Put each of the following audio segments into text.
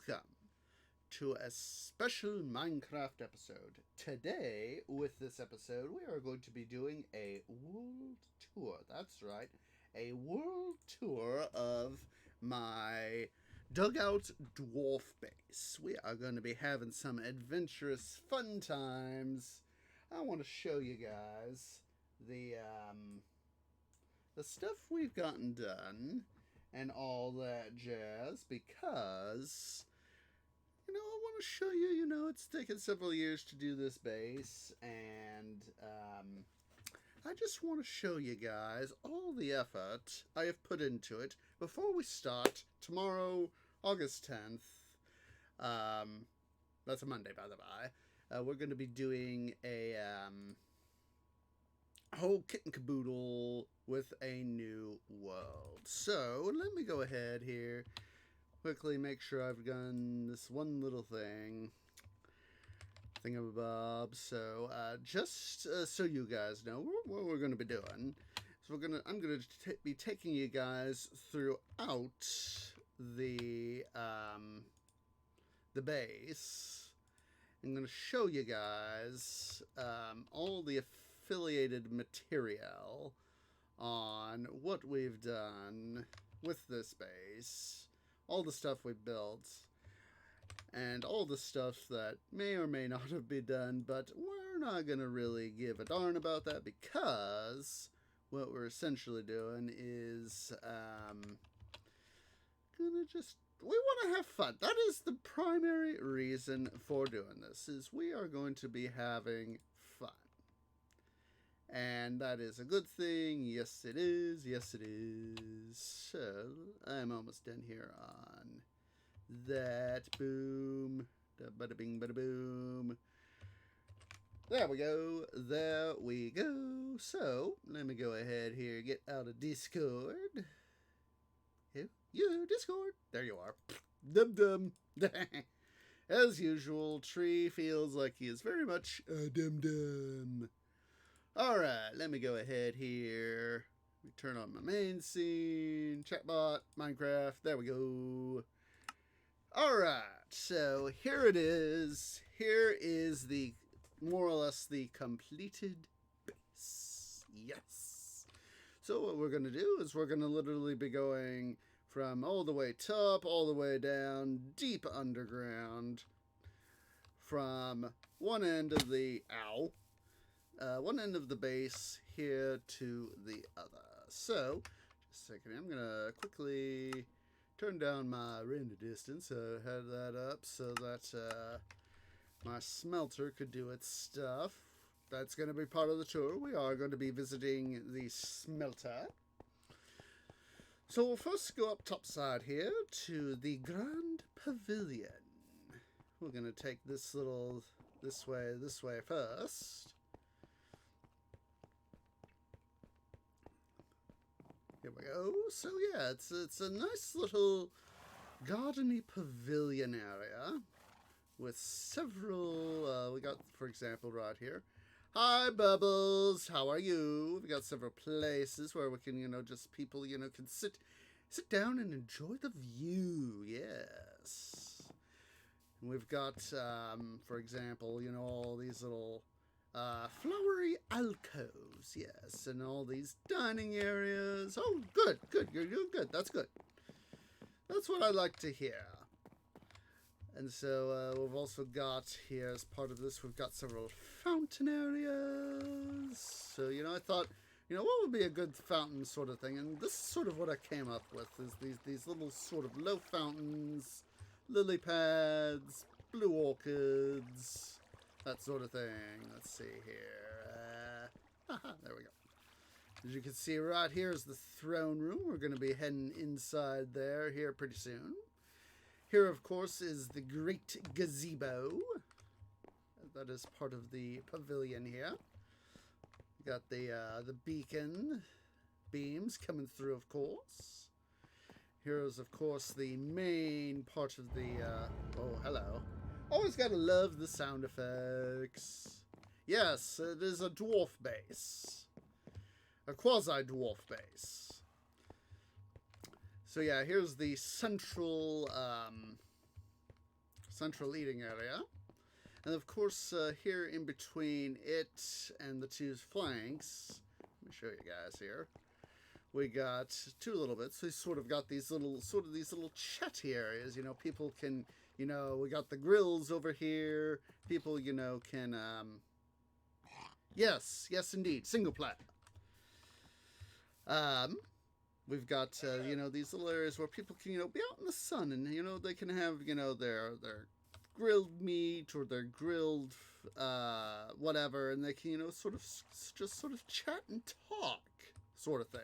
welcome to a special Minecraft episode. Today, with this episode, we are going to be doing a world tour. That's right, a world tour of my dugout dwarf base. We are going to be having some adventurous fun times. I want to show you guys the stuff we've gotten done and all that jazz, because I want to show you, it's taken several years to do this base, and I just want to show you guys all the effort I have put into it before we start tomorrow, August 10th. That's a Monday, by the by. We're going to be doing a whole kit and caboodle with a new world. So let me go ahead here, quickly make sure I've done this one little thingamabob. So just so you guys know what we're going to be doing. So I'm going to be taking you guys throughout the base. I'm going to show you guys all the affiliated material on what we've done with this base, all the stuff we built, and all the stuff that may or may not have been done, but we're not going to really give a darn about that, because what we're essentially doing is we want to have fun. That is the primary reason for doing this, is we are going to be having fun. And that is a good thing. Yes, it is. Yes, it is. So, I'm almost done here on that. Boom. Bada bing, bada boom. There we go. There we go. So, let me go ahead here, get out of Discord. You, Discord. There you are. Dum-dum. As usual, Tree feels like he is very much a dum-dum. Alright, let me go ahead here. Let me turn on my main scene. Chatbot, Minecraft. There we go. Alright, so here it is. Here is more or less the completed base. Yes. So what we're going to do is we're going to literally be going from all the way top, all the way down, deep underground, from one end of the one end of the base here to the other. So, just a second, I'm going to quickly turn down my render distance, head that up so that my smelter could do its stuff. That's going to be part of the tour. We are going to be visiting the smelter. So we'll first go up topside here to the Grand Pavilion. We're going to take this way first. Here we go. So yeah, it's a nice little gardeny pavilion area with several, we got, for example, right here. Hi, Bubbles. How are you? We got several places where we can, just people, can sit down and enjoy the view. Yes. And we've got, for example, all these little flowery alcoves, yes, and all these dining areas. Oh, good. You're doing good. That's good. That's what I like to hear. And so we've also got here, as part of this, we've got several fountain areas. So, I thought, what would be a good fountain sort of thing? And this is sort of what I came up with, is these little sort of low fountains, lily pads, blue orchids, that sort of thing. Let's see here. There we go. As you can see, right here is the throne room. We're going to be heading inside there here pretty soon. Here, of course, is the great gazebo. That is part of the pavilion here. Got the beacon beams coming through, of course. Here is, of course, the main part of the... oh, hello. Always gotta love the sound effects. Yes, it is a dwarf base. A quasi-dwarf base. So yeah, here's the central central eating area. And of course, here in between it and the two flanks, let me show you guys here. We got two little bits. We sort of got these little chatty areas. You know, people can, you know, we got the grills over here. People, you know, can, yes, indeed, single player. We've got, you know, these little areas where people can, you know, be out in the sun and, you know, they can have, you know, their grilled meat or their grilled, whatever, and they can, you know, just sort of chat and talk, sort of thing.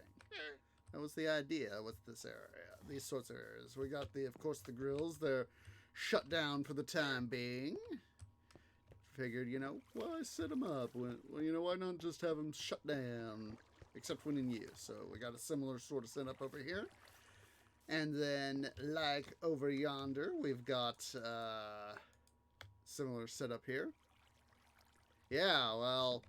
That was the idea with this area, these sorts of areas. We got of course, the grills. They're shut down for the time being. Figured, you know, why set them up? Well, you know, why not just have them shut down, except when in use? So we got a similar sort of setup over here. And then, like over yonder, we've got similar setup here. Yeah, well,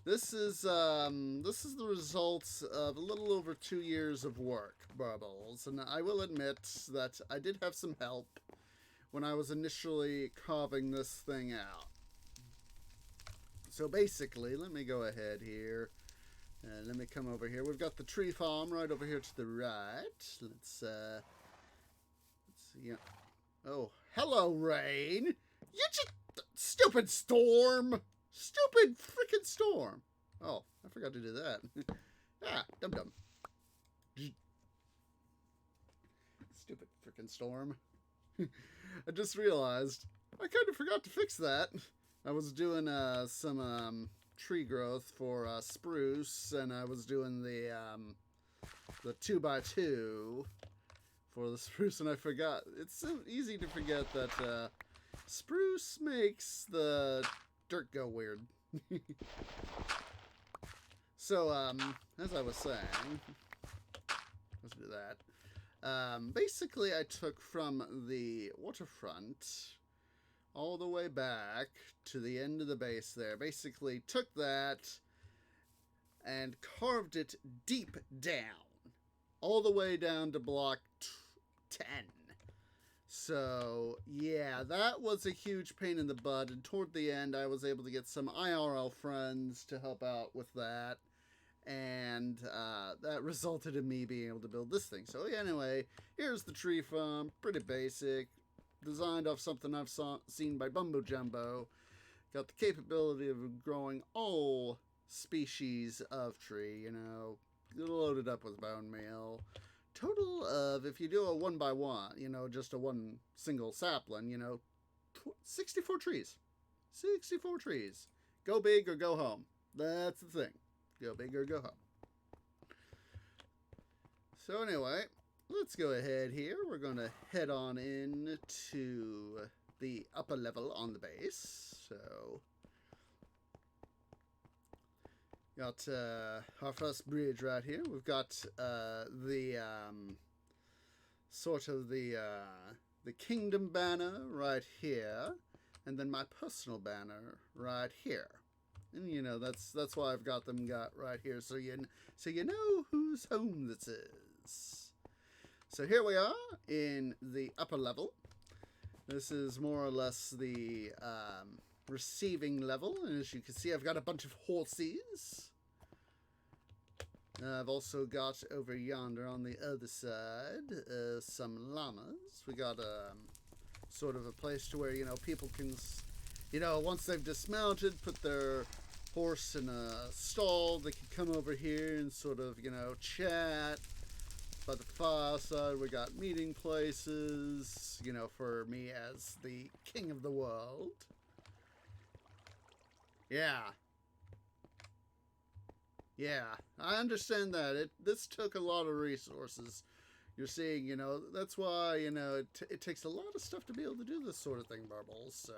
this is the results of a little over 2 years of work, Bubbles. And I will admit that I did have some help when I was initially carving this thing out. So basically, let me go ahead here. Let me come over here. We've got the tree farm right over here to the right. Let's see. Oh, hello, rain. You just stupid storm. Stupid freaking storm. Oh, I forgot to do that. Ah, dum-dum. Stupid freaking storm. I just realized I kind of forgot to fix that. I was doing some tree growth for spruce, and I was doing the 2x2 for the spruce, and I forgot. It's so easy to forget that spruce makes the dirt go weird. So, as I was saying, let's do that. Basically, I took from the waterfront all the way back to the end of the base there. Basically, took that and carved it deep down, all the way down to block 10. So, yeah, that was a huge pain in the butt, and toward the end, I was able to get some IRL friends to help out with that, and that resulted in me being able to build this thing. So, anyway, here's the tree farm, pretty basic, designed off something I've seen by Bumbo Jumbo. Got the capability of growing all species of tree, you know, loaded up with bone meal. Total of, if you do a 1x1, you know, just a one single sapling, you know, 64 trees. 64 trees. Go big or go home. That's the thing. Go big or go home. So anyway, let's go ahead here. We're going to head on in to the upper level on the base. So, got our first bridge right here. We've got the sort of the kingdom banner right here, and then my personal banner right here. And you know that's why I've got them right here, so you know whose home this is. So here we are in the upper level. This is more or less the receiving level, and as you can see, I've got a bunch of horses. I've also got over yonder on the other side some llamas. We got sort of a place to where, you know, people can, you know, once they've dismounted, put their horse in a stall, they can come over here and sort of, you know, chat. By the fireside, we got meeting places, you know, for me as the king of the world. Yeah. Yeah, I understand that. This took a lot of resources. You're seeing, you know, that's why, you know, it takes a lot of stuff to be able to do this sort of thing, Bubbles,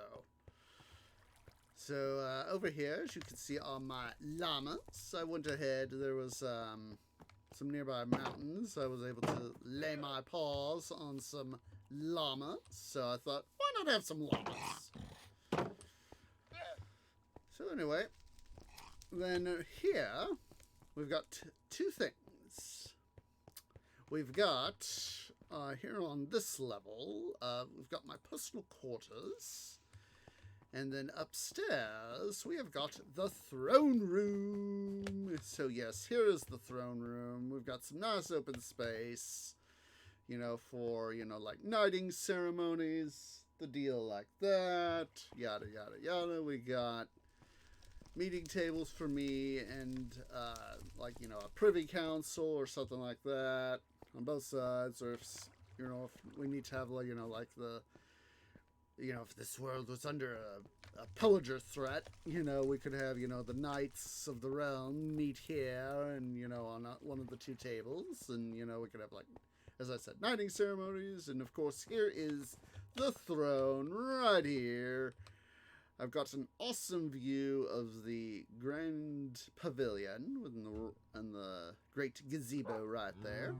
So, over here, as you can see, are my llamas. I went ahead, there was some nearby mountains. I was able to lay my paws on some llamas. So I thought, why not have some llamas? So anyway, then here, we've got two things. We've got here on this level, we've got my personal quarters. And then upstairs, we have got the throne room. So yes, here is the throne room. We've got some nice open space, you know, for, you know, like knighting ceremonies, the deal like that, yada, yada, yada. We got meeting tables for me and, like, you know, a privy council or something like that on both sides. Or if, you know, if we need to have, like, you know, like the, you know, if this world was under a pillager threat, you know, we could have, you know, the knights of the realm meet here and, you know, on one of the two tables. And, you know, we could have, like, as I said, knighting ceremonies. And, of course, here is the throne right here. I've got an awesome view of the grand pavilion and the great gazebo right there.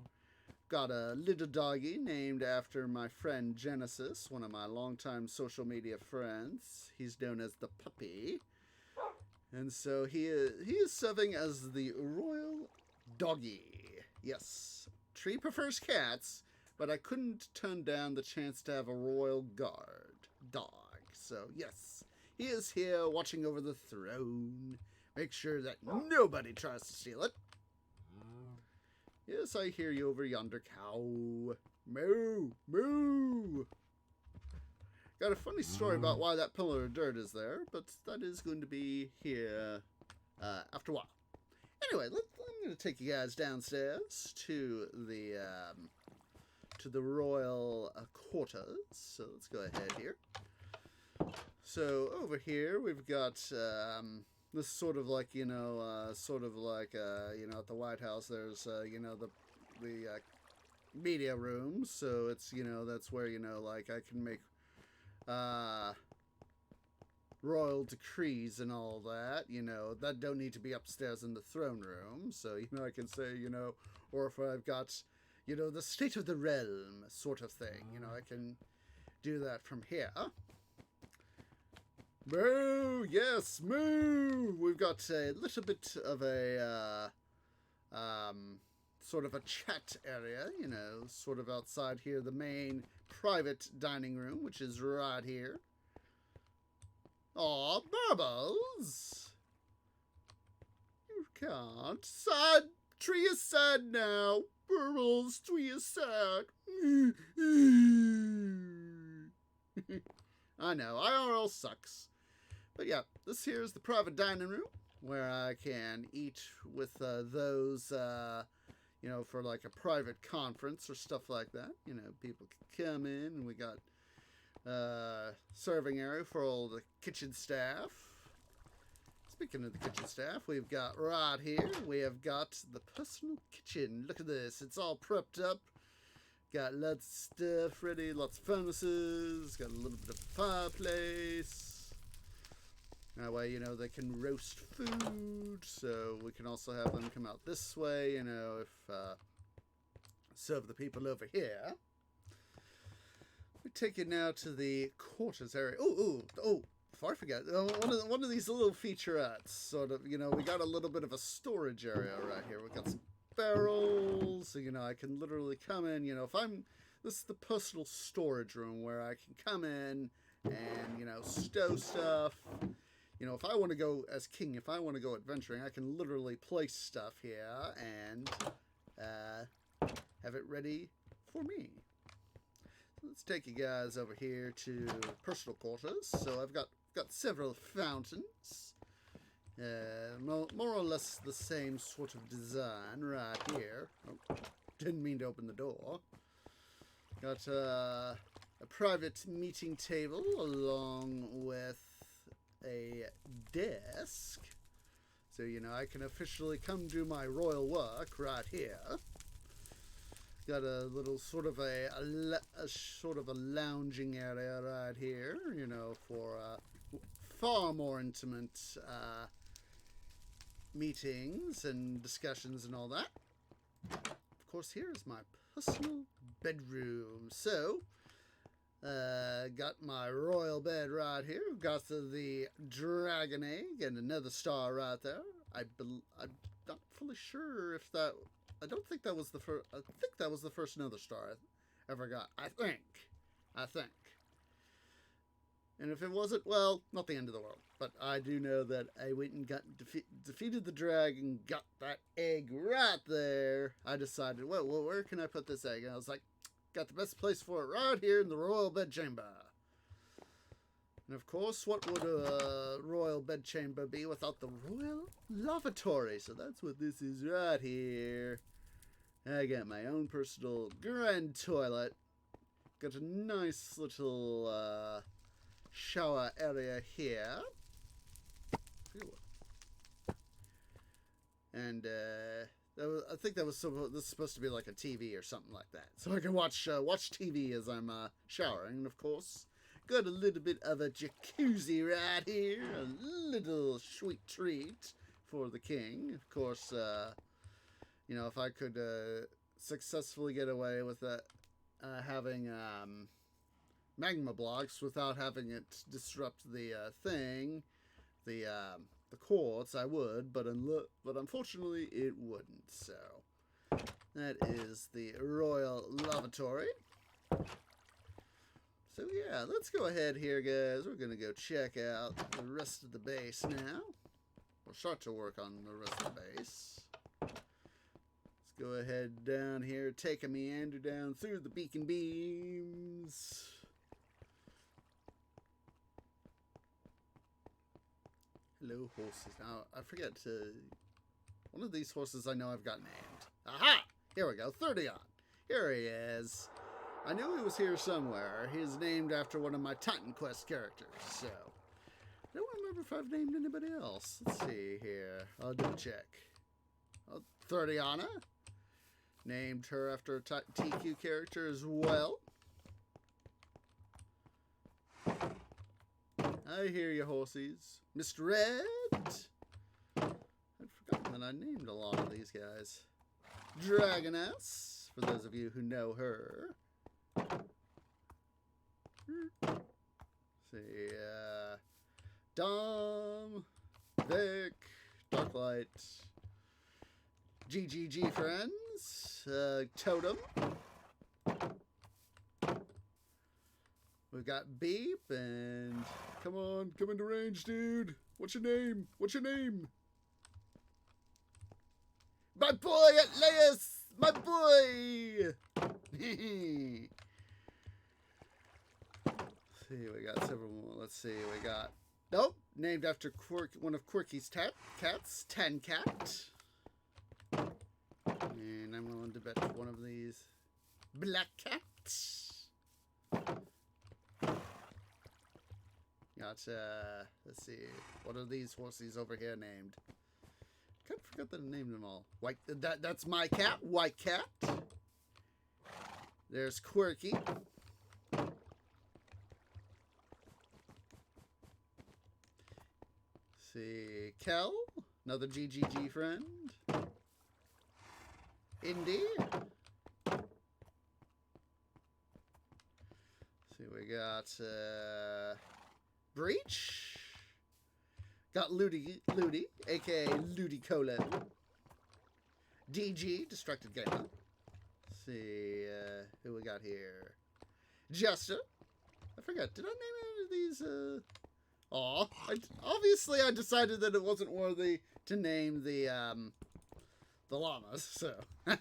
Got a little doggy named after my friend Genesis, one of my longtime social media friends. He's known as the puppy. And so he is serving as the royal doggy. Yes, Tree prefers cats, but I couldn't turn down the chance to have a royal guard dog. So yes, he is here watching over the throne. Make sure that nobody tries to steal it. Yes, I hear you over yonder, cow. Moo, moo. Got a funny story about why that pillar of dirt is there, but that is going to be here after a while. Anyway, I'm going to take you guys downstairs to the royal quarters. So let's go ahead here. So over here we've got this sort of like, you know, you know, at the White House there's, you know, the media room. So it's, you know, that's where, you know, like I can make royal decrees and all that, you know, that don't need to be upstairs in the throne room. So, you know, I can say, you know, or if I've got, you know, the state of the realm sort of thing, you know, I can do that from here. Moo! Yes, moo! We've got a little bit of a, sort of a chat area, you know, sort of outside here, the main private dining room, which is right here. Aw, Bubbles! You can't. Sad! Tree is sad now. Bubbles, tree is sad. I know, IRL sucks. But yeah, this here is the private dining room where I can eat with those, you know, for like a private conference or stuff like that. You know, people can come in and we got serving area for all the kitchen staff. Speaking of the kitchen staff, we've got right here, we have got the personal kitchen. Look at this, it's all prepped up. Got lots of stuff ready, lots of furnaces, got a little bit of fireplace. That way, you know, they can roast food, so we can also have them come out this way, you know, if serve the people over here. We take you now to the quarters area. Oh, before I forget, one of these little featurettes, sort of, you know, we got a little bit of a storage area right here. We got some barrels, so, you know, I can literally come in, you know, this is the personal storage room where I can come in and, you know, stow stuff. You know, if I want to go as king, if I want to go adventuring, I can literally place stuff here and have it ready for me. So let's take you guys over here to personal quarters. So I've got several fountains. More or less the same sort of design right here. Oh, didn't mean to open the door. Got a private meeting table along with a desk. So, you know, I can officially come do my royal work right here. Got a little sort of a sort of a lounging area right here, you know, for far more intimate meetings and discussions and all that. Of course, here is my personal bedroom. So, got my royal bed right here. Got the dragon egg and another star right there. I'm not fully sure if that. I don't think that was the first. I think that was the first another star. ever got. I think. And if it wasn't, well, not the end of the world. But I do know that I went and got defeated the dragon, got that egg right there. I decided, well, where can I put this egg? And I was like, got the best place for it right here in the royal bedchamber. And of course, what would a royal bedchamber be without the royal lavatory? So that's what this is right here. I got my own personal grand toilet. Got a nice little shower area here. And I think that was supposed to be like a TV or something like that. So I can watch TV as I'm showering. And of course, got a little bit of a jacuzzi right here. A little sweet treat for the king. Of course, you know, if I could successfully get away with that, having magma blocks without having it disrupt the thing, the quartz, I would, but unfortunately it wouldn't. So that is the royal lavatory. So yeah, let's go ahead here, guys. We're gonna go check out the rest of the base now. We'll start to work on the rest of the base. Let's go ahead down here, take a meander down through the beacon beams. Hello, horses. Now, I forget to... One of these horses I know I've got named. Aha! Here we go, 30 on. Here he is. I knew he was here somewhere. He's named after one of my Titan Quest characters, so... I don't remember if I've named anybody else. Let's see here. I'll do a check. Oh, 30ana. Named her after a TQ character as well. I hear you, horsies. Mr. Red. I'd forgotten that I named a lot of these guys. Dragoness, for those of you who know her. See, Dom, Vic, Darklight, GGG friends, Totem. We've got Beep, and come on, come into range, dude. What's your name? What's your name? My boy Atlas! My boy! See, we got several more. Let's see, we got... Nope, named after one of Quirky's cats, Tan Cat. And I'm willing to bet one of these Black Cats. Got, let's see, what are these horses over here named? Kind of forgot that I named them all. White, that's my cat, White Cat. There's Quirky. See, Kel, another GGG friend. Indy. See, we got, Breach. Got Ludi, aka Ludicolo. DG, Distracted Gamer. Let's see, who we got here? Jester. I forgot, did I name any of these, obviously I decided that it wasn't worthy to name the llamas, so. But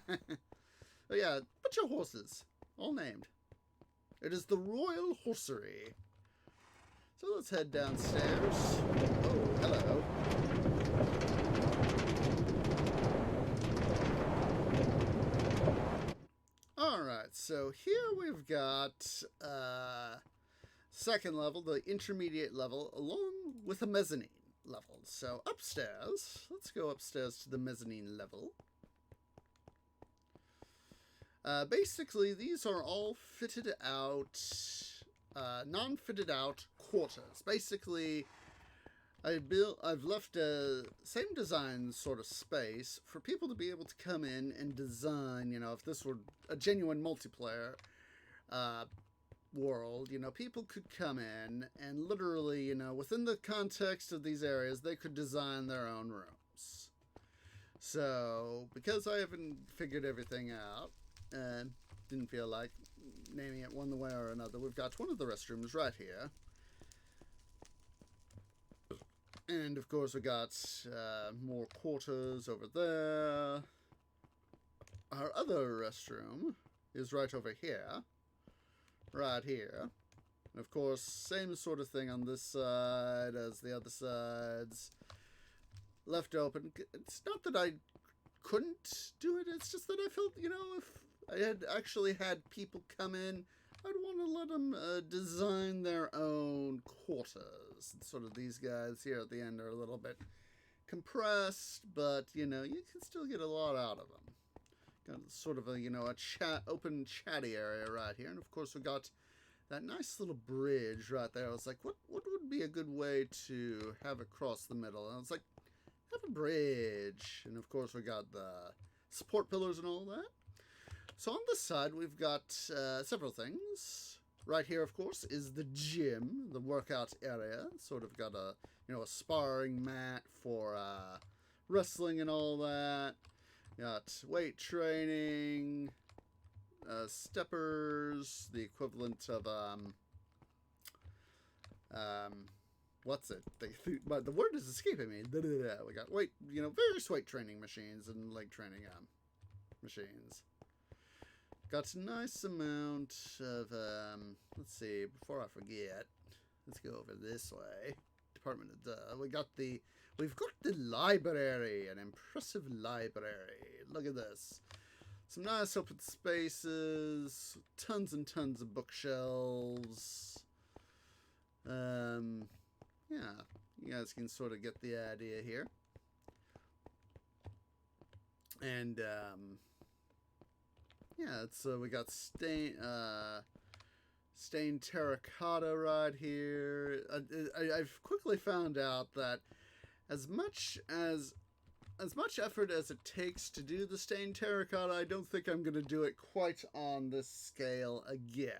yeah, bunch of horses, all named. It is the Royal Horsery. So let's head downstairs. Oh, hello. Alright, so here we've got second level, the intermediate level, along with a mezzanine level. So upstairs, let's go upstairs to the mezzanine level. Basically, these are all fitted out, non-fitted out quarters. Basically, I've left a same design sort of space for people to be able to come in and design, you know, if this were a genuine multiplayer world, you know, people could come in and literally, you know, within the context of these areas, they could design their own rooms. So, because I haven't figured everything out, and didn't feel like naming it one way or another. We've got one of the restrooms right here. And, of course, we got more quarters over there. Our other restroom is right over here. Right here. And, of course, same sort of thing on this side as the other sides. Left open. It's not that I couldn't do it. It's just that I felt, you know, if I had actually had people come in, I'd want to let them design their own quarters. Sort of these guys here at the end are a little bit compressed, but, you know, you can still get a lot out of them. Got sort of a, you know, a open chatty area right here. And, of course, we got that nice little bridge right there. I was like, what would be a good way to have it cross the middle? And I was like, have a bridge. And, of course, we got the support pillars and all that. So on this side, we've got several things. Right here, of course, is the gym, the workout area. Sort of got a, you know, a sparring mat for wrestling and all that. Got weight training, steppers, the equivalent of what's it? But the word is escaping me. We got various weight training machines and leg training machines. Got a nice amount of, let's see, before I forget, let's go over this way. Department of, we've got the library, an impressive library. Look at this. Some nice open spaces, tons and tons of bookshelves. Yeah, you guys can sort of get the idea here. And, yeah, so we got stained terracotta right here. I've quickly found out that as much effort as it takes to do the stained terracotta, I don't think I'm going to do it quite on this scale again.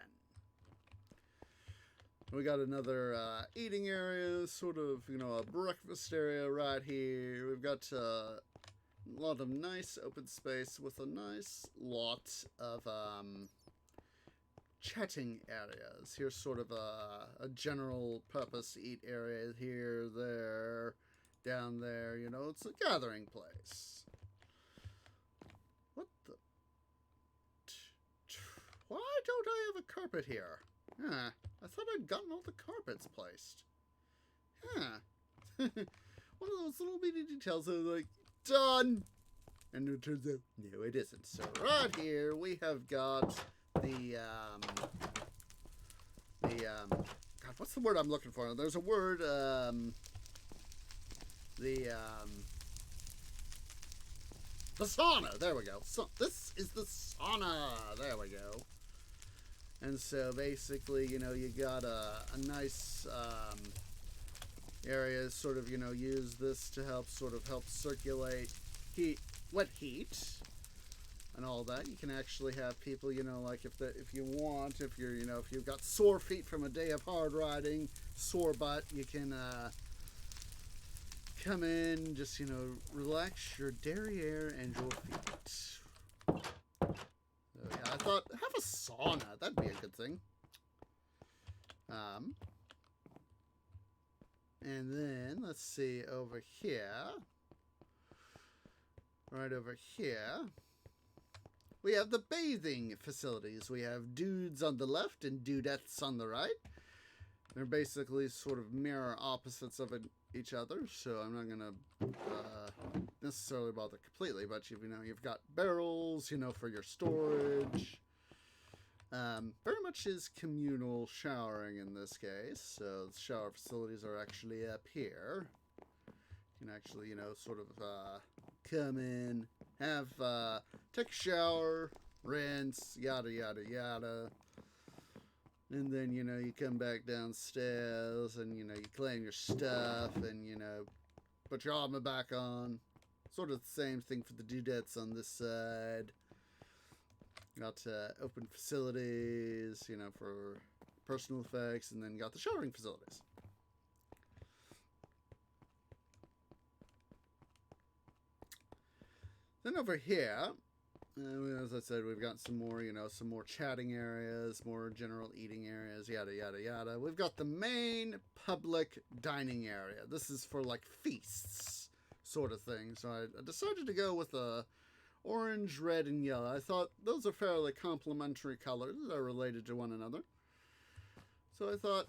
We got another eating area, sort of, you know, a breakfast area right here. We've got a lot of nice open space with a nice lot of chatting areas. Here's sort of a general purpose eat area here, there, down there. You know, it's a gathering place. What the? Why don't I have a carpet here? Huh. I thought I'd gotten all the carpets placed. Huh. One of those little bitty details that are like, done! And it turns out, no, it isn't. So right here, we have got the, God, what's the word I'm looking for? There's a word, the sauna. There we go. So this is the sauna. There we go. And so basically, you know, you got a nice area, sort of, you know, use this to help circulate wet heat and all that. You can actually have people, you know, like if you've got sore feet from a day of hard riding, sore butt, you can come in, just, you know, relax your derriere and your feet. Yeah, I thought, have a sauna. That'd be a good thing. And then, let's see, over here. Right over here. We have the bathing facilities. We have dudes on the left and dudettes on the right. They're basically sort of mirror opposites of each other, so I'm not going to necessarily bother completely, but you've got barrels, you know, for your storage. Very much is communal showering in this case, so the shower facilities are actually up here. You can actually, you know, sort of come in, take a shower, rinse, yada, yada, yada. And then, you know, you come back downstairs and, you know, you claim your stuff and, you know, put your armor back on. Sort of the same thing for the dudettes on this side. Got open facilities, you know, for personal effects, and then got the showering facilities. Then over here, As I said, we've got some more, some more chatting areas, more general eating areas, yada, yada, yada. We've got the main public dining area. This is for, like, feasts sort of thing. So I decided to go with a orange, red, and yellow. I thought those are fairly complementary colors that are related to one another. So I thought,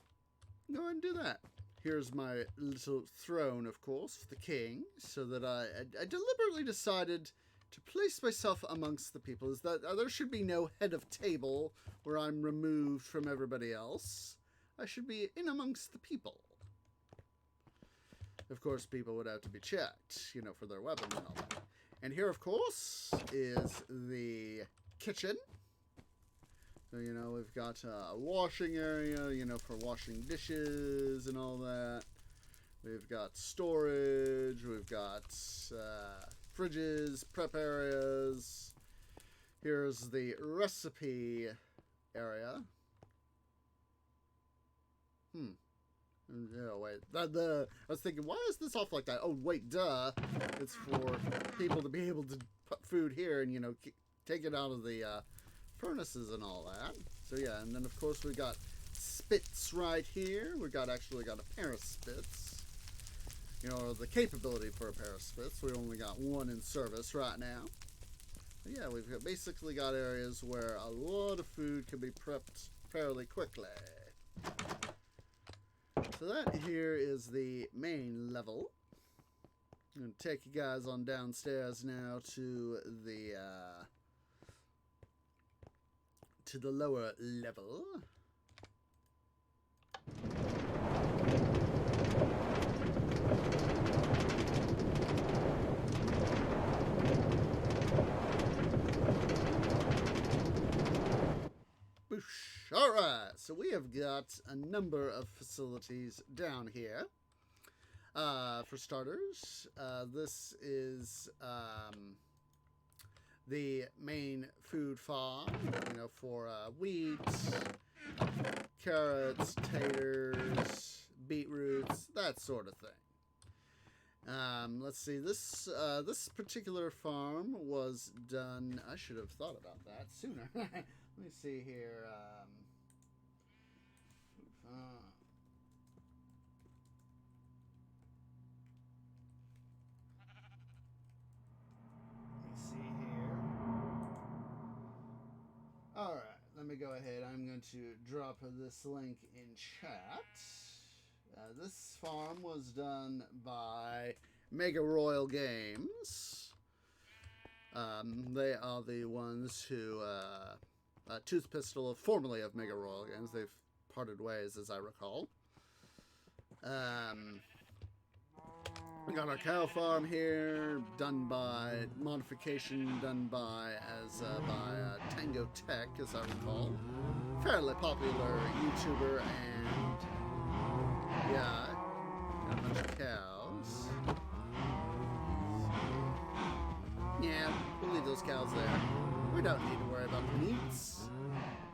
go ahead and do that. Here's my little throne, of course, for the king, so that I deliberately decided to place myself amongst the people. Is that there should be no head of table where I'm removed from everybody else. I should be in amongst the people. Of course, people would have to be checked, for their weapons and all that. And here, of course, is the kitchen. So, we've got a washing area, for washing dishes and all that. We've got storage. We've got fridges, prep areas. Here's the recipe area. Oh, wait. I was thinking, why is this off like that? Oh, wait, duh. It's for people to be able to put food here and, take it out of the furnaces and all that. So, yeah, and then, of course, we got spits right here. We actually got a pair of spits. The capability for a pair of spits. We only got one in service right now. But yeah, we've basically got areas where a lot of food can be prepped fairly quickly. So that here is the main level. I'm going to take you guys on downstairs now to the lower level. Boosh. Alright, so we have got a number of facilities down here. For starters, this is the main food farm, for wheat, carrots, taters, beetroots, that sort of thing. Let's see, this particular farm was done, I should have thought about that sooner. Let me see here. Let me see here. Alright, let me go ahead. I'm going to drop this link in chat. This farm was done by Mega Royal Games. They are the ones who... Tooth Pistol, formerly of Mega Royal Games. They've parted ways, as I recall. We got our cow farm here, modification done by Tango Tech, as I recall. Fairly popular YouTuber, and yeah, got a bunch of cows. Yeah, we'll leave those cows there. We don't need to worry about the meats.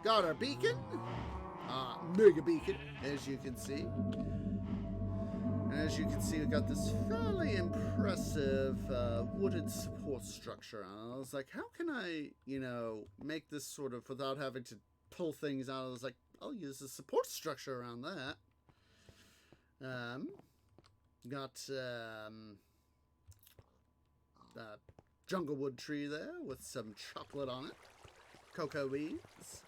Got our beacon. Mega beacon, as you can see. And as you can see, we've got this fairly impressive wooden support structure. And I was like, how can I, make this sort of without having to pull things out? I was like, I'll use a support structure around that. Got jungle wood tree there with some chocolate on it. Cocoa beans.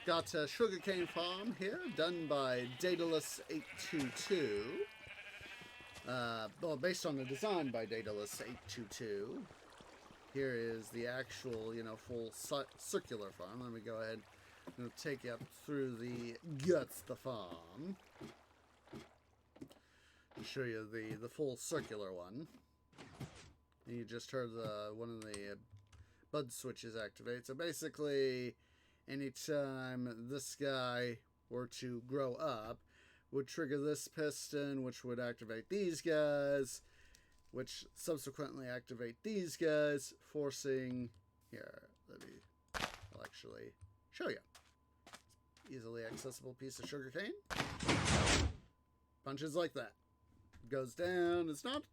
Got a sugarcane farm here, done by Daedalus822. Well, based on the design by Daedalus822. Here is the actual, full circular farm. Let me go ahead and take you up through the guts of the farm. To show you the full circular one. And you just heard one of the bud switches activate. So basically, anytime this guy were to grow up, would trigger this piston, which would activate these guys, which subsequently activate these guys, forcing... Here, I'll actually show you. Easily accessible piece of sugarcane. Punches like that. Goes down. It's not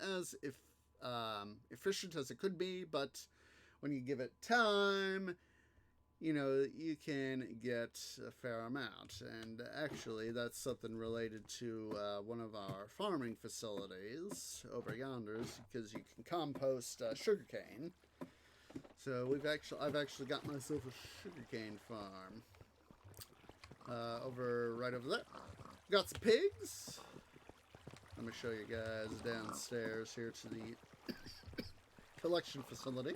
as efficient as it could be, but when you give it time, you can get a fair amount. And actually, that's something related to one of our farming facilities over yonder, because you can compost sugarcane. So I've actually got myself a sugarcane farm right over there. Got some pigs. Let me show you guys downstairs here to the collection facility.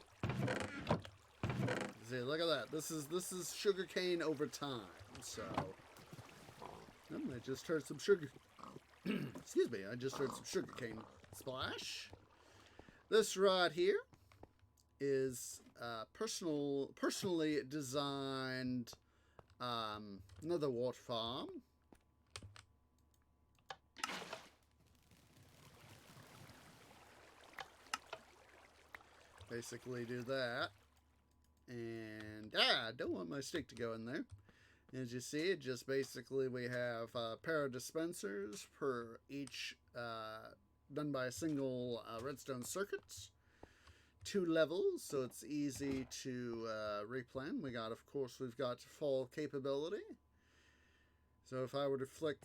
See, look at that. This is sugarcane over time. So, I just heard some sugar. Excuse me. I just heard some sugarcane splash. This right here is personally designed another water farm. Basically do that. And I don't want my stick to go in there. As you see, it just basically we have a pair of dispensers per each, done by a single redstone circuit. 2 levels, so it's easy to replan. We've got fall capability. So if I were to flick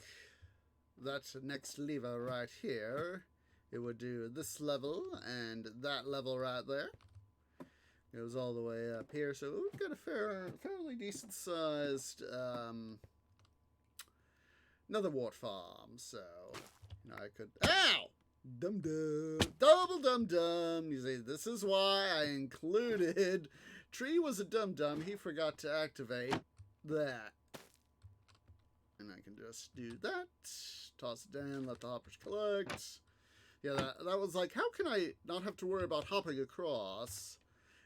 that next lever right here, it would do this level and that level right there. Goes all the way up here, so we've got a fairly decent sized another wart farm. So I could double dum. You see, this is why I included. Tree was a dum. He forgot to activate that, and I can just do that. Toss it down, let the hoppers collect. Yeah, that was like, how can I not have to worry about hopping across?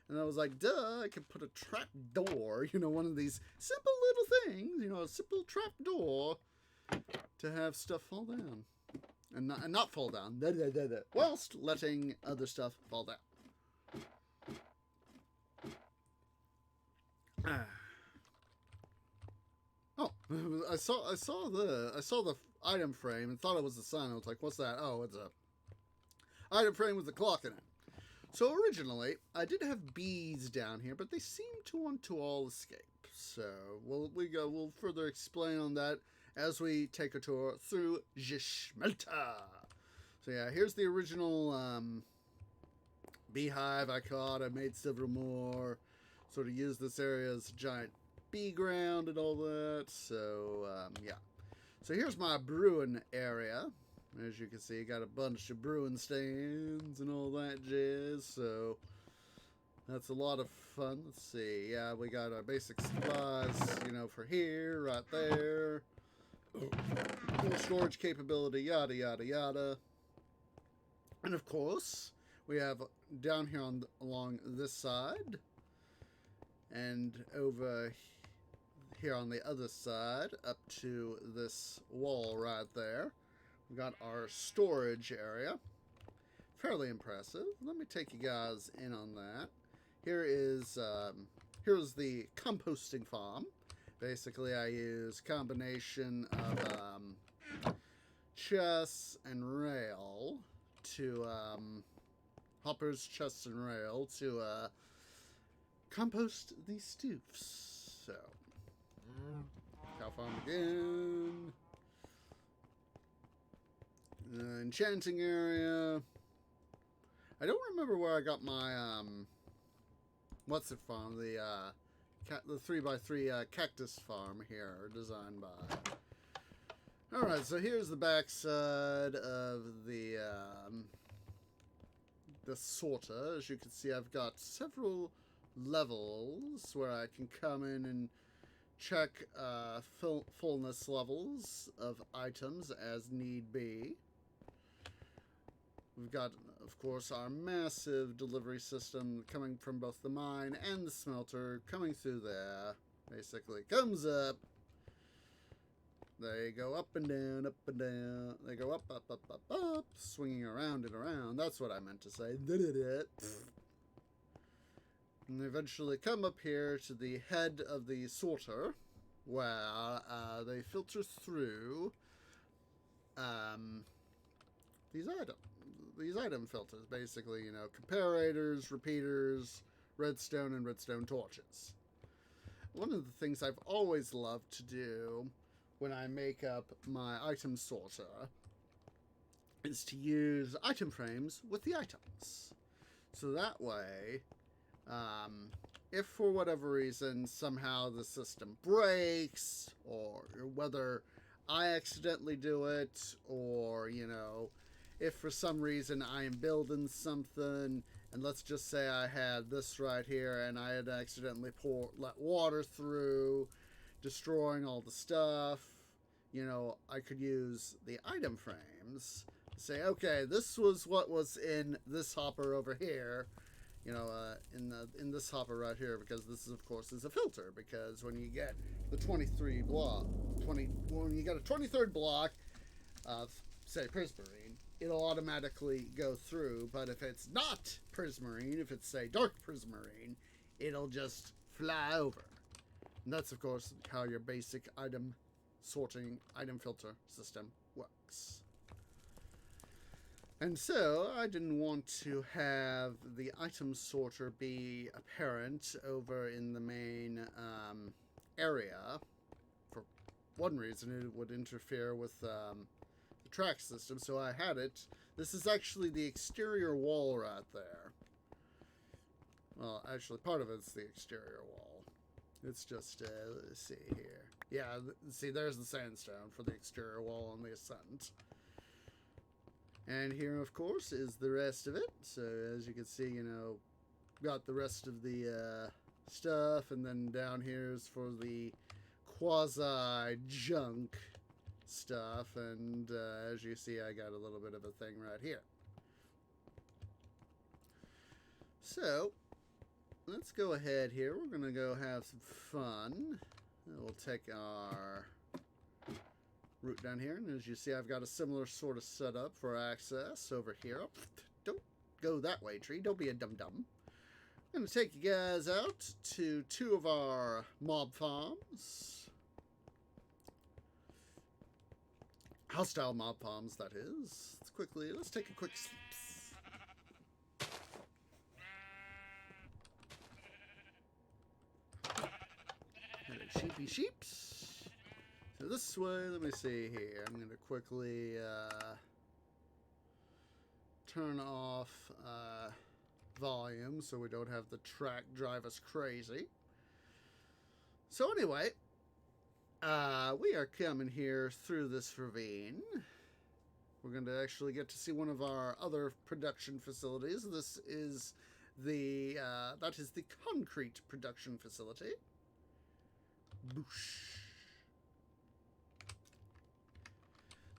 And I was like, duh, I could put a trap door, one of these simple little things, a simple trap door to have stuff fall down. And not fall down, whilst letting other stuff fall down. Oh, I saw the item frame and thought it was a sign. I was like, what's that? Oh, it's a item frame with a clock in it. So originally, I did have bees down here, but they seem to want to all escape. So we'll further explain on that as we take a tour through Schmelter. So yeah, here's the original beehive I caught. I made several more. Sort of used this area as a giant bee ground and all that. So yeah. So here's my brewing area. As you can see, got a bunch of brewing stands and all that jazz, so that's a lot of fun. Let's see, yeah, we got our basic supplies, for here, right there. Full storage capability, yada, yada, yada. And of course, we have down here along this side, and over here on the other side, up to this wall right there. We've got our storage area. Fairly impressive. Let me take you guys in on that. Here's the composting farm. Basically, I use combination of chests and rail to hoppers, chests, and rail to compost these stoofs. So, cow farm again. Enchanting area. I don't remember where I got my what's it from? The 3x3 cactus farm here, designed by. All right, so here's the backside of the sorter. As you can see, I've got several levels where I can come in and check fullness levels of items as need be. We've got, of course, our massive delivery system coming from both the mine and the smelter, coming through there. Basically, comes up. They go up and down, up and down. They go up, up, up, up, up, swinging around and around. That's what I meant to say. And they eventually come up here to the head of the sorter, where they filter through these item filters, basically, comparators, repeaters, redstone and redstone torches. One of the things I've always loved to do when I make up my item sorter is to use item frames with the items. So that way, if for whatever reason somehow the system breaks, or whether I accidentally do it, or, you know, if for some reason I am building something, and let's just say I had this right here, and I had accidentally let water through, destroying all the stuff, you know, I could use the item frames to say, okay, this was what was in this hopper over here, you know, in this hopper right here, because this is, of course, is a filter, because when you get the when you get a 23rd block of, say, prismarine, it'll automatically go through, but if it's not prismarine, if it's, say, dark prismarine, it'll just fly over. And that's, of course, how your basic item sorting, item filter system works. And so, I didn't want to have the item sorter be apparent over in the main area. For one reason, it would interfere with the track system, so I had it. This is actually the exterior wall right there. Well, actually, part of it's the exterior wall. It's just, let's see here. Yeah, see, there's the sandstone for the exterior wall on the ascent. And here, of course, is the rest of it. So, as you can see, you know, got the rest of the stuff. And then down here is for the quasi-junk stuff. And as you see, I got a little bit of a thing right here. So, let's go ahead here. We're going to go have some fun. We'll take our route down here, and as you see, I've got a similar sort of setup for access over here. Don't go that way, tree. Don't be a dum-dum. I'm going to take you guys out to 2 of our mob farms. Hostile mob farms, that is. Let's take a quick sleep. Hello, sheeps. So this way, let me see here. I'm going to quickly turn off volume so we don't have the track drive us crazy. So anyway, we are coming here through this ravine. We're going to actually get to see one of our other production facilities. This is the that is the concrete production facility. Boosh.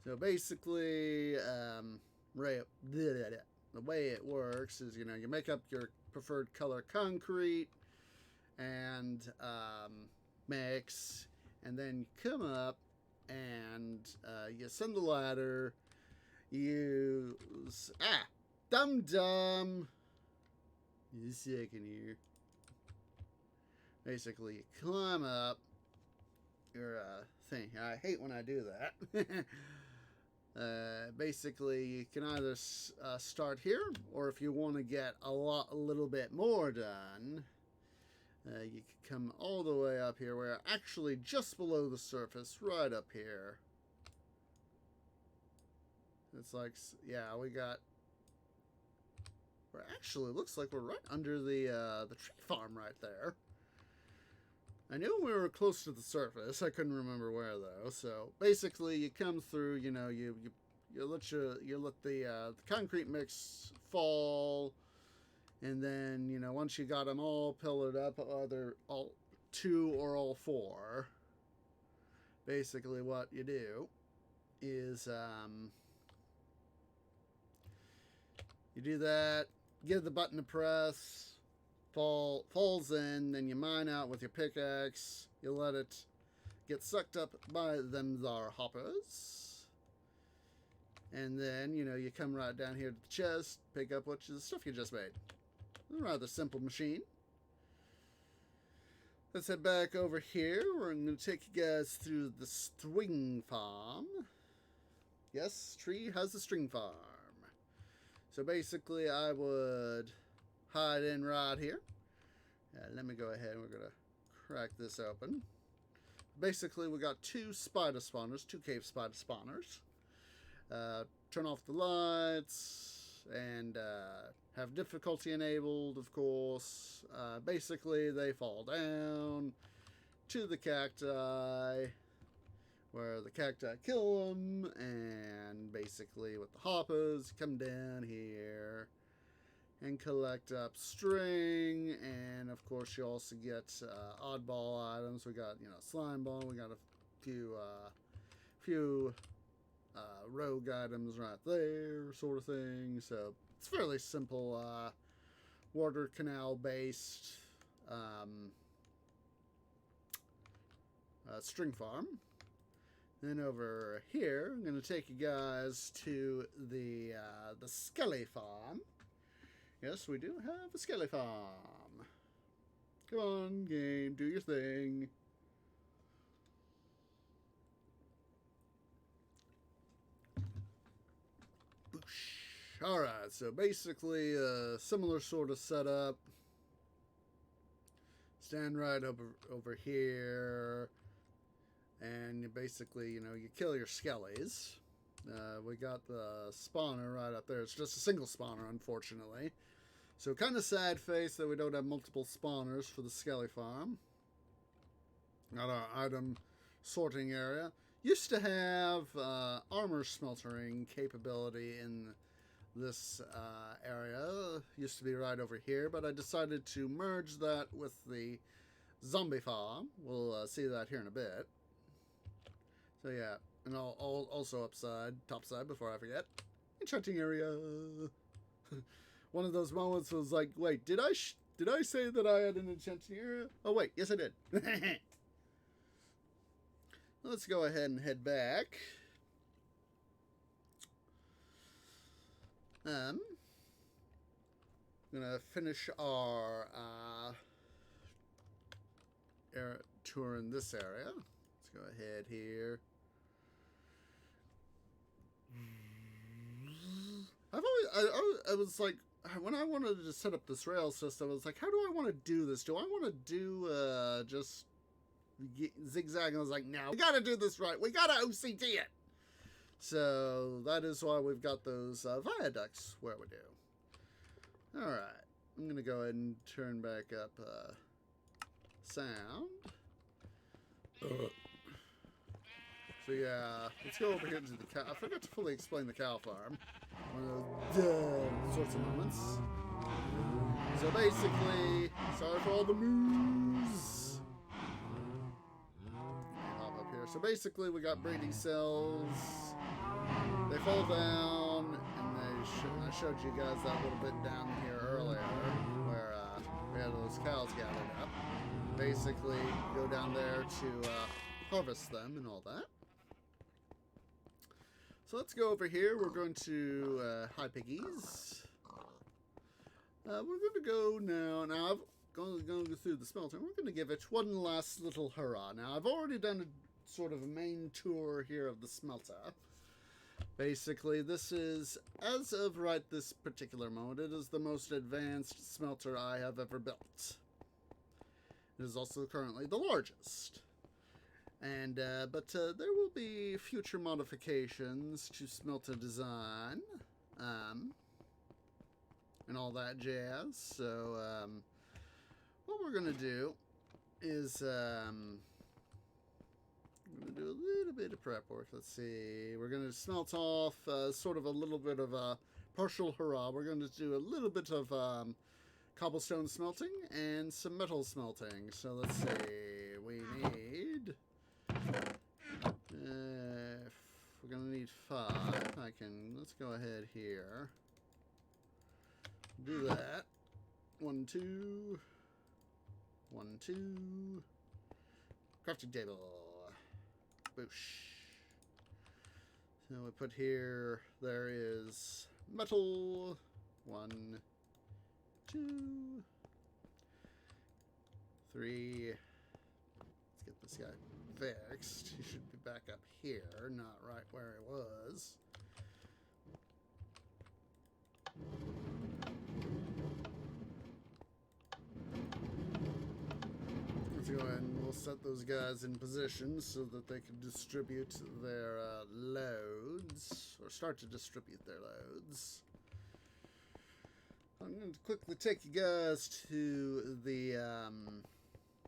So basically, the way it works is, you know, you make up your preferred color concrete and mix, and then you come up and you send the ladder. Use dum-dum. Just a second here. Basically, you climb up your thing. I hate when I do that. Basically, you can either start here, or if you want to get a little bit more done, you can come all the way up here. We're actually just below the surface, right up here. It's like, yeah, we're actually, looks like we're right under the tree farm right there. I knew we were close to the surface. I couldn't remember where though. So basically, you come through. You know, you let the concrete mix fall, and then, you know, once you got them all pillared up, either all 2 or all 4. Basically, what you do is you do that. Give the button a press. Falls in, then you mine out with your pickaxe. You let it get sucked up by them thar hoppers. And then, you know, you come right down here to the chest, pick up the stuff you just made. A rather simple machine. Let's head back over here. We're going to take you guys through the string farm. Yes, Tree has a string farm. So basically, I would hide in right here. Let me go ahead and we're going to crack this open. Basically, we got 2 spider spawners, 2 cave spider spawners. Turn off the lights and have difficulty enabled, of course. Basically, they fall down to the cacti, where the cacti kill them, and basically with the hoppers, come down here and collect up string, and of course you also get oddball items. We got, you know, slime ball, we got a few rogue items right there, sort of thing. So it's fairly simple water canal based string farm. Then over here, I'm going to take you guys to the Skelly farm. Yes, we do have a Skelly farm. Come on, game, do your thing. Boosh. Alright, so basically a similar sort of setup. Stand right over here. And you basically, you know, you kill your skellies. We got the spawner right up there. It's just a single spawner, unfortunately. So kind of sad face that we don't have multiple spawners for the Skelly farm. Got our item sorting area. Used to have armor smeltering capability in this area. Used to be right over here, but I decided to merge that with the zombie farm. We'll see that here in a bit. So yeah, and I'll also topside before I forget. Enchanting area. One of those moments was like, wait, did I say that I had an enchanting area? Oh wait, yes I did. Let's go ahead and head back. I'm gonna finish our tour in this area. Let's go ahead here. I was like, when I wanted to set up this rail system, I was like, how do I want to do this? Do I want to do just zigzag? And I was like, no, we gotta do this right. We gotta OCD it. So that is why we've got those viaducts where we do. All right, I'm gonna go ahead and turn back up sound. So yeah, let's go over here to the cow. I forgot to fully explain the cow farm. One of those sorts of moments. So basically, sorry for all the moves. Hop up here. So basically, we got breeding cells. They fall down, and I showed you guys that little bit down here earlier, where we had those cows gathered up. Basically, go down there to harvest them and all that. So let's go over here. We're going to Hi Piggies. We're going to go now. Now I've going to go through the smelter. We're going to give it one last little hurrah. Now I've already done a sort of a main tour here of the smelter. Basically, this is, as of right this particular moment, it is the most advanced smelter I have ever built. It is also currently the largest. And but there will be future modifications to smelter design, and all that jazz. So what we're gonna do is I'm gonna do a little bit of prep work. Let's see. We're gonna smelt off sort of a little bit of a partial hurrah. We're gonna do a little bit of cobblestone smelting and some metal smelting. So let's see. We need. We're gonna need 5. Let's go ahead here. Do that. 1, 2. 1, 2. Crafting table. Boosh. So we put here, there is metal. 1, 2, 3. Let's get this guy fixed. He should be back up here, not right where he was. we'll set those guys in position so that they can distribute their loads, or start to distribute their loads. I'm going to quickly take you guys to the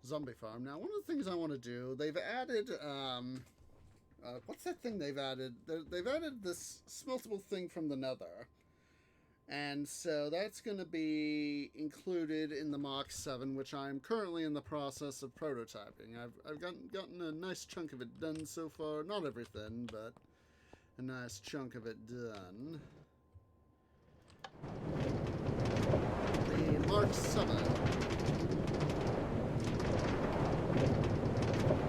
zombie farm. Now, one of the things I want to do, they've added, what's that thing they've added? They've added this smeltable thing from the Nether. And so that's going to be included in the Mach 7, which I'm currently in the process of prototyping. I've gotten a nice chunk of it done so far. Not everything, but a nice chunk of it done. The Mark 7.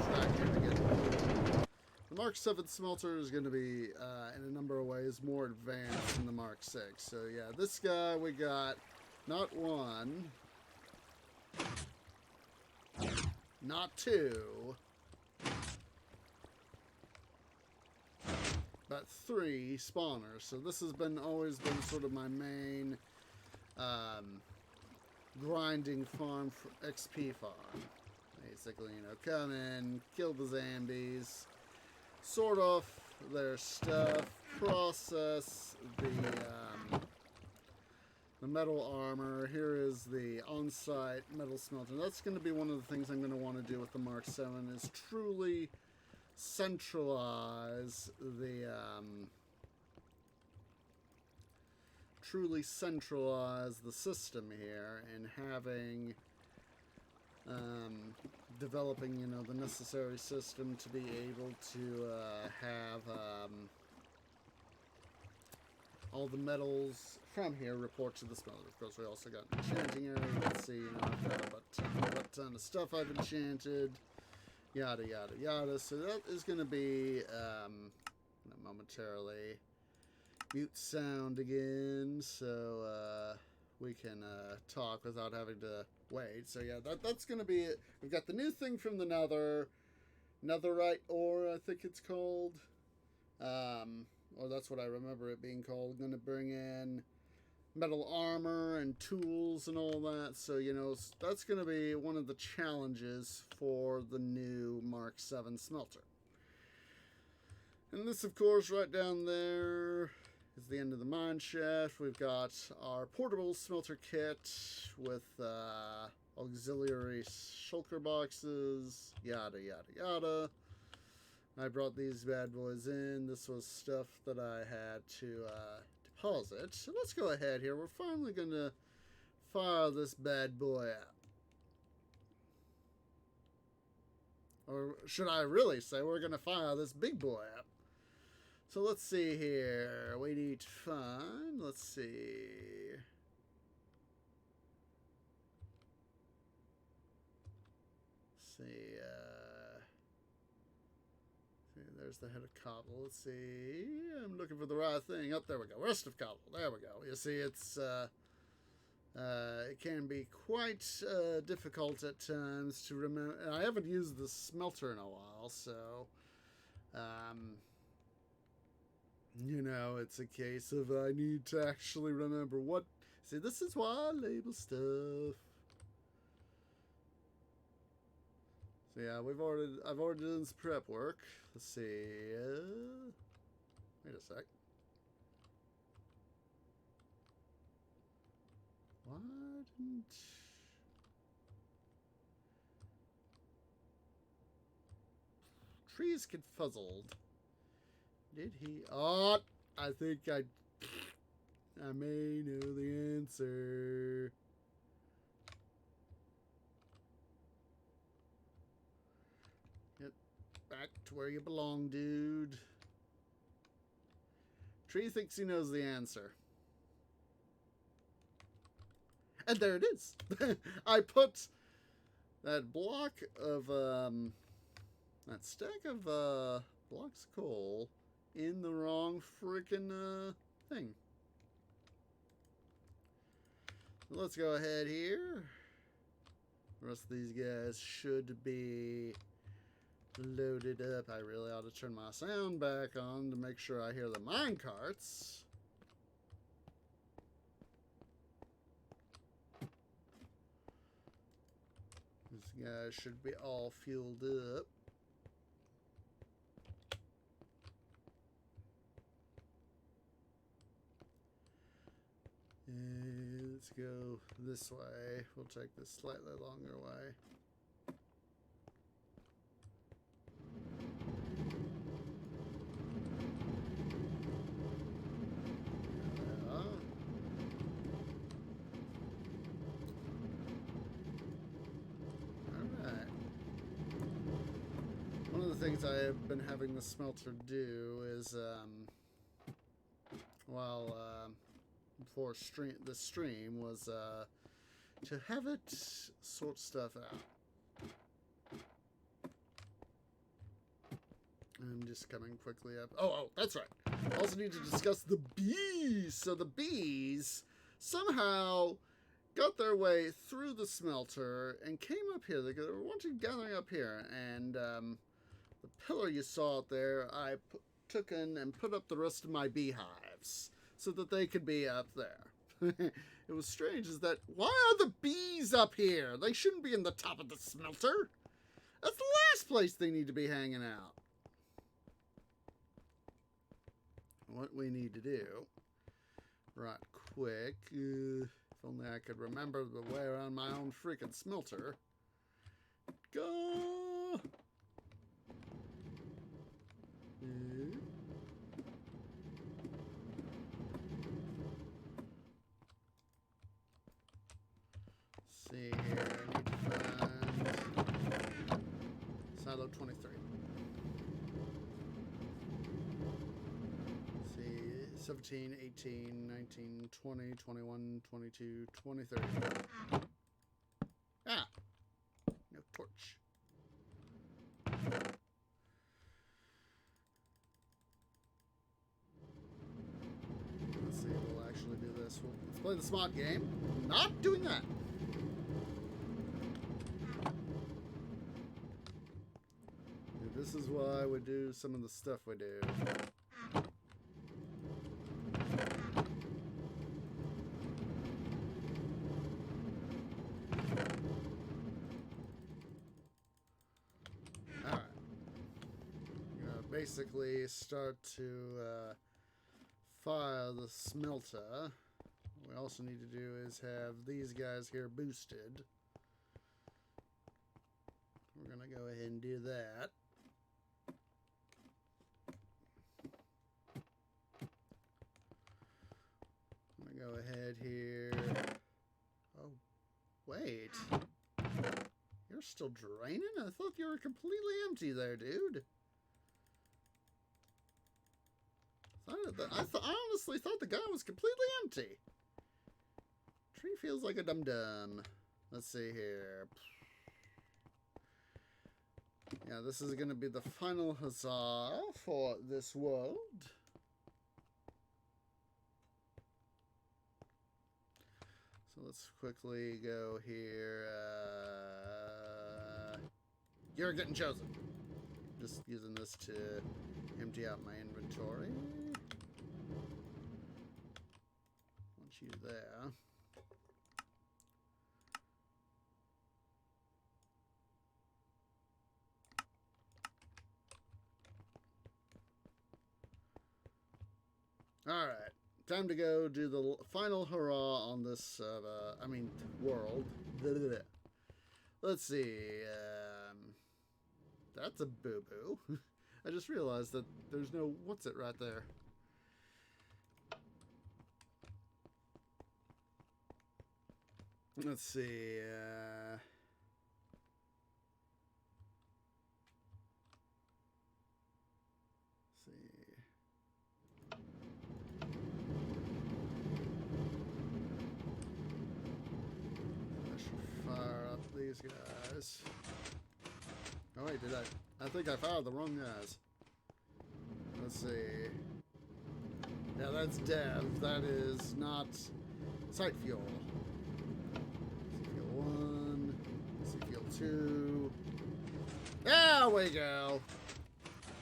Track here again. The Mark 7 smelter is going to be, in a number of ways, more advanced than the Mark 6. So yeah, this guy we got not one, not two, but 3 spawners. So this has always been sort of my main grinding farm, for XP farm. Basically, you know, come in, kill the zombies, sort off their stuff, process the metal armor. Here is the on-site metal smelter. That's going to be one of the things I'm going to want to do with the Mark 7, is truly centralize the system here, and having developing, you know, the necessary system to be able to have all the metals from here report to the smelter. Of course, we also got an enchanting area. You can see, you know, I've got a ton of stuff I've enchanted, yada yada yada. So that is going to be momentarily mute sound again, so we can talk without having to wait. So yeah, that's going to be it. We've got the new thing from the Netherite ore, I think it's called. Or that's what I remember it being called. Going to bring in metal armor and tools and all that. So, you know, that's going to be one of the challenges for the new Mark 7 smelter. And this, of course, right down there is the end of the mine shaft. We've got our portable smelter kit with auxiliary shulker boxes, yada, yada, yada. I brought these bad boys in. This was stuff that I had to deposit. So let's go ahead here. We're finally going to fire this bad boy up. Or should I really say we're going to fire this big boy up? So let's see here. We need to find, let's see. There's the head of cobble. Let's see. I'm looking for the right thing. Oh, there we go. Rest of cobble. There we go. You see, it's it can be quite difficult at times to remember. I haven't used the smelter in a while, so you know, it's a case of I need to actually remember what. See, this is why I label stuff. So yeah, I've already done some prep work. Let's see. Wait a sec. Why didn't... Trees get fuzzled. Did he? Oh, I think I may know the answer. Get back to where you belong, dude. Tree thinks he knows the answer. And there it is. I put that block of, that stack of, blocks of coal in the wrong freaking, thing. Let's go ahead here. The rest of these guys should be loaded up. I really ought to turn my sound back on to make sure I hear the mine carts. These guys should be all fueled up. And let's go this way. We'll take this slightly longer way. One of the things I have been having the smelter do is, before the stream was to have it sort stuff out. I'm just coming quickly up. Oh, that's right. Also need to discuss the bees. So the bees somehow got their way through the smelter and came up here. They were wanting gathering up here, and the pillar you saw out there, I took in and put up the rest of my beehives so that they could be up there. It was strange is that, why are the bees up here? They shouldn't be in the top of the smelter. That's the last place they need to be hanging out. What we need to do, right quick, if only I could remember the way around my own freaking smelter. Go! See here, I need to find silo 23. See, 17, 18, 19, 20, 21, 22, 23. Ah! No torch. Let's see, we'll actually do this. Let's play the smart game. Not doing that. This is why we do some of the stuff we do. Alright. Basically start to fire the smelter. What we also need to do is have these guys here boosted. We're going to go ahead and do that. Go ahead here. Oh, wait. You're still draining? I thought you were completely empty there, dude. I honestly thought the guy was completely empty. Tree feels like a dum-dum. Let's see here. Yeah, this is going to be the final huzzah for this world. So let's quickly go here. You're getting chosen. Just using this to empty out my inventory. Want you there. All right. Time to go do the final hurrah on this, world. Let's see. That's a boo-boo. I just realized that there's no what's-it right there. Let's see. These guys. Oh wait, did I think I fired the wrong guys. Let's see. Yeah, that's dev. That is not site fuel. Site fuel 1. Site fuel 2. There we go.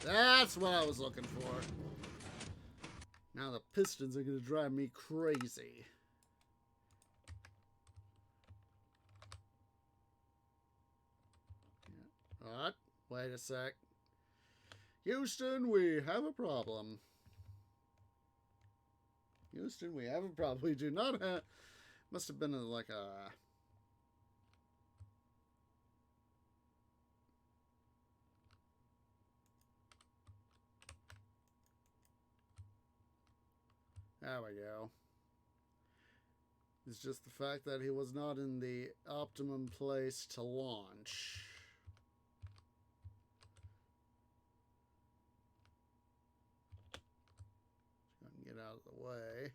That's what I was looking for. Now the pistons are going to drive me crazy. Wait a sec. Houston, we have a problem. Houston, we have a problem. We do not have... Must have been like a... There we go. It's just the fact that he was not in the optimum place to launch. Get out of the way.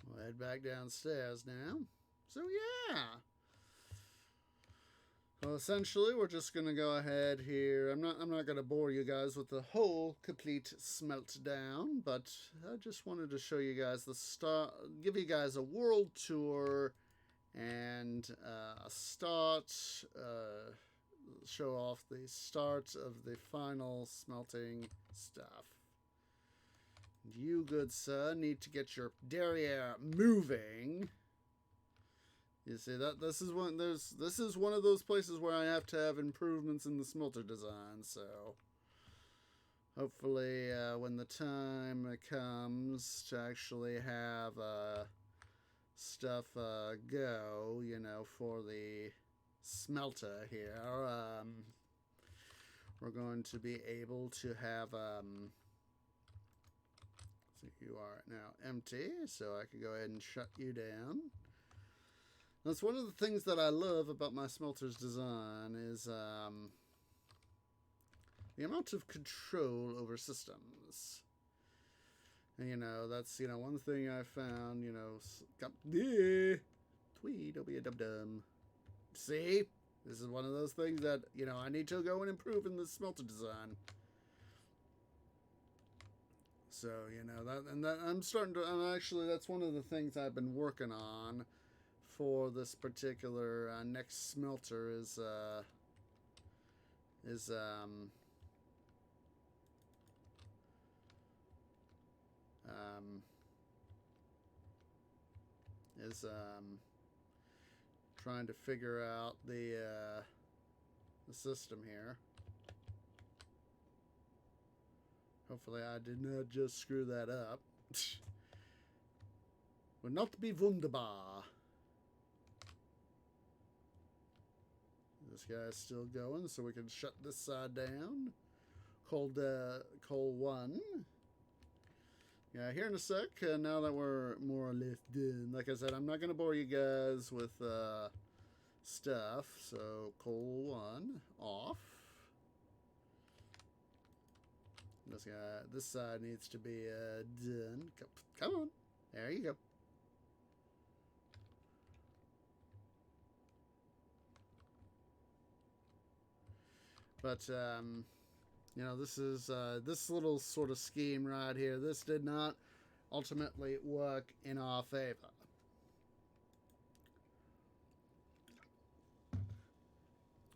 We'll head back downstairs now. So yeah. Well, essentially, we're just gonna go ahead here. I'm not gonna bore you guys with the whole complete smelt down, but I just wanted to show you guys the start, give you guys a world tour, and show off the start of the final smelting stuff. You, good sir, need to get your derriere moving. You see that this is one of those places where I have to have improvements in the smelter design. So hopefully, when the time comes to actually have stuff go, you know, for the smelter here, we're going to be able to have. So you are now empty, so I can go ahead and shut you down. That's one of the things that I love about my smelter's design is the amount of control over systems. And, you know, that's, you know, one thing I found, you know, tweet, don't be a dum-dum. See? This is one of those things that, you know, I need to go and improve in the smelter design. So, you know, actually, that's one of the things I've been working on for this particular next smelter is trying to figure out the system here. Hopefully I did not just screw that up. Would not be wunderbar. This guy's still going, so we can shut this side down. Coal 1. Yeah, here in a sec, now that we're more or less done. Like I said, I'm not going to bore you guys with stuff. So, coal 1 off. This side needs to be done. Come on. There you go. But, you know, this is this little sort of scheme right here. This did not ultimately work in our favor.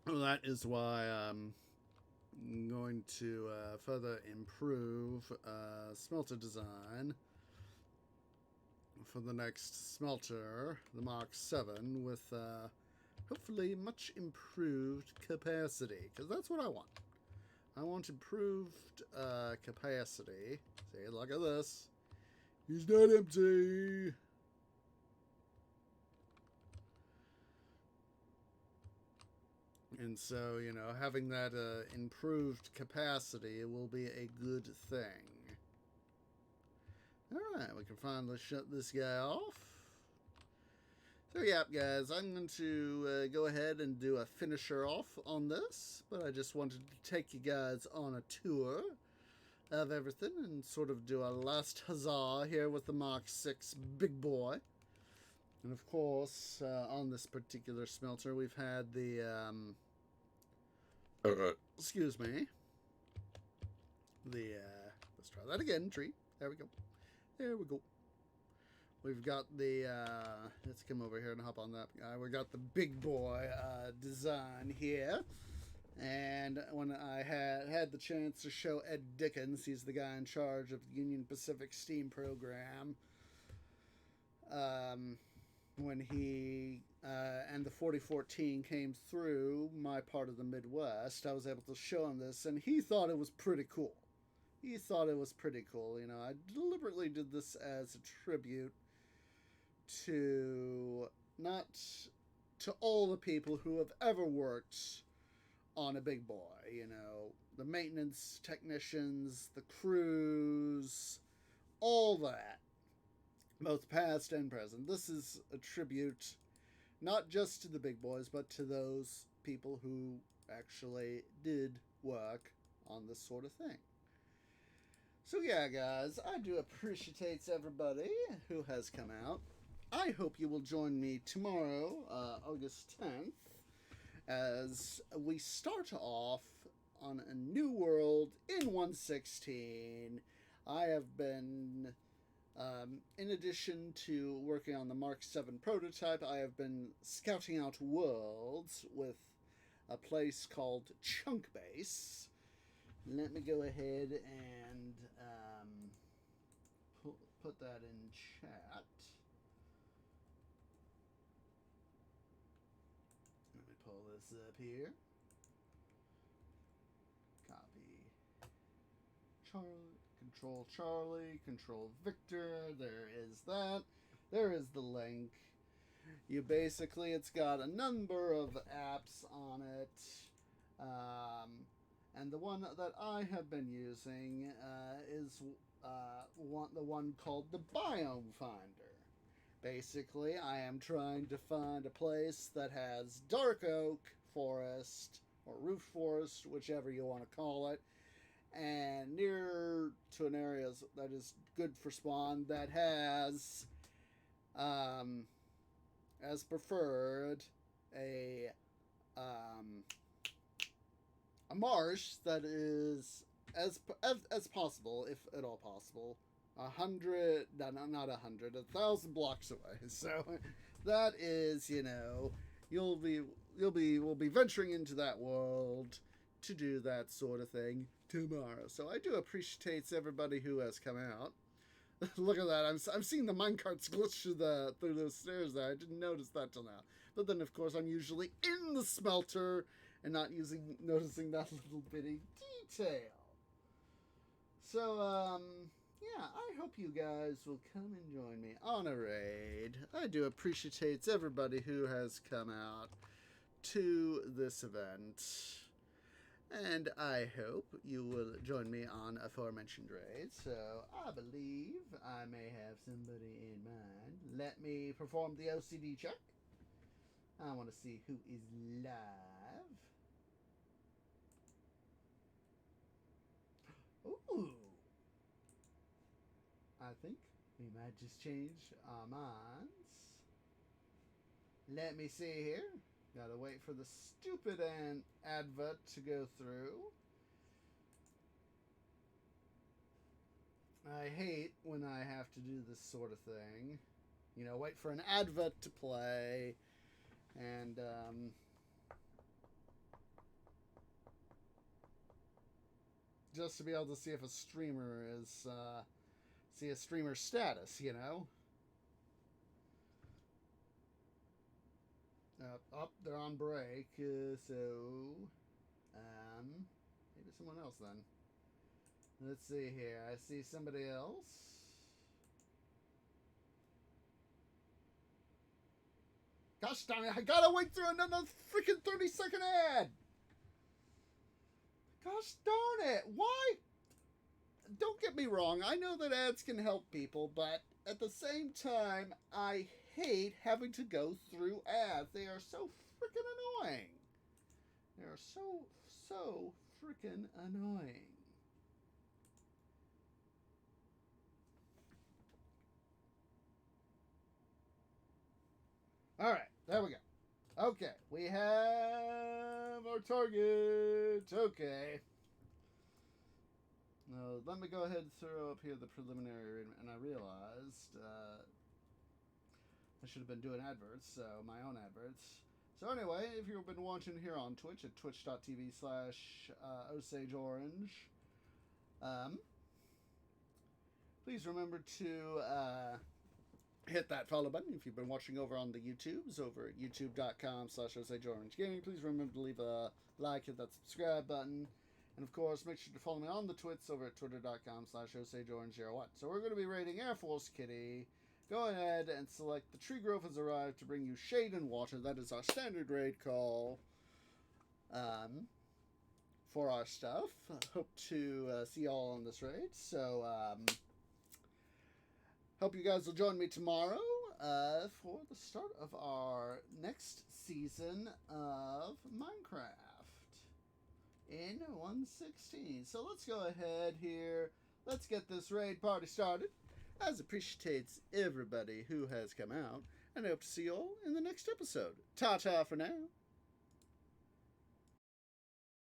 Well, that is why I'm going to further improve smelter design for the next smelter, the Mark 7, with hopefully much improved capacity, because that's what I want. I want improved capacity. See, look at this. He's not empty. And so, you know, having that improved capacity will be a good thing. Alright, we can finally shut this guy off. So yeah, guys, I'm going to go ahead and do a finisher off on this, but I just wanted to take you guys on a tour of everything and sort of do a last huzzah here with the Mark 6 big boy. And of course, on this particular smelter, we've had the, excuse me, let's try that again, tree. There we go. There we go. We've got the, let's come over here and hop on that guy. We got the big boy design here. And when I had the chance to show Ed Dickens, he's the guy in charge of the Union Pacific Steam Program, when he and the 4014 came through my part of the Midwest, I was able to show him this, and he thought it was pretty cool. He thought it was pretty cool. You know, I deliberately did this as a tribute to not to all the people who have ever worked on a big boy. You know, the maintenance technicians, the crews, all that, both past and present. This is a tribute not just to the big boys, but to those people who actually did work on this sort of thing. So yeah, guys, I do appreciate everybody who has come out. I hope you will join me tomorrow, August 10th, as we start off on a new world in 116. I have been, in addition to working on the Mark 7 prototype, I have been scouting out worlds with a place called Chunk Base. Let me go ahead and put that in chat. Let me pull this up here. Copy. Control Victor. There is that. There is the link. You basically, it's got a number of apps on it. And the one that I have been using is the one called the Biome Finder. Basically, I am trying to find a place that has dark oak forest or roof forest, whichever you want to call it, and near to an area that is good for spawn that has, as preferred, a marsh that is as possible, if at all possible, 100, no, not 100, 1,000 blocks away. So that is, you know, we'll be venturing into that world to do that sort of thing tomorrow. So I do appreciate everybody who has come out. Look at that! I'm seeing the minecarts glitch through those stairs there. I didn't notice that till now. But then, of course, I'm usually in the smelter and not noticing that little bitty detail. So, yeah, I hope you guys will come and join me on a raid. I do appreciate everybody who has come out to this event. And I hope you will join me on aforementioned raid. So, I believe I may have somebody in mind. Let me perform the OCD check. I want to see who is live. Ooh. I think we might just change our minds. Let me see here. Gotta wait for the stupid advert to go through. I hate when I have to do this sort of thing. You know, wait for an advert to play. And, just to be able to see if a streamer is, see a streamer's status, you know? Up, they're on break, so, maybe someone else then. Let's see here, I see somebody else. Gosh darn it, I gotta wait through another freaking 30-second ad! Gosh darn it, why? Don't get me wrong, I know that ads can help people, but at the same time, I hate having to go through ads. They are so freaking annoying. They are so freaking annoying. Alright, there we go. Okay, we have our target. Okay. Now, let me go ahead and throw up here the preliminary, and I realized I should have been doing adverts, so my own adverts. So anyway, if you've been watching here on Twitch at twitch.tv/OsageOrange, please remember to hit that follow button. If you've been watching over on the YouTubes, over at youtube.com/OsageOrangeGaming, please remember to leave a like, hit that subscribe button. And of course, make sure to follow me on the twits over at twitter.com/OsageOrange01. So we're going to be raiding Air Force Kitty. Go ahead and select the tree grove has arrived to bring you shade and water. That is our standard raid call for our stuff. Hope to see you all on this raid. So, hope you guys will join me tomorrow for the start of our next season of Minecraft in 1.16. So let's go ahead here. Let's get this raid party started. As appreciates everybody who has come out. And I hope to see you all in the next episode. Ta-ta for now.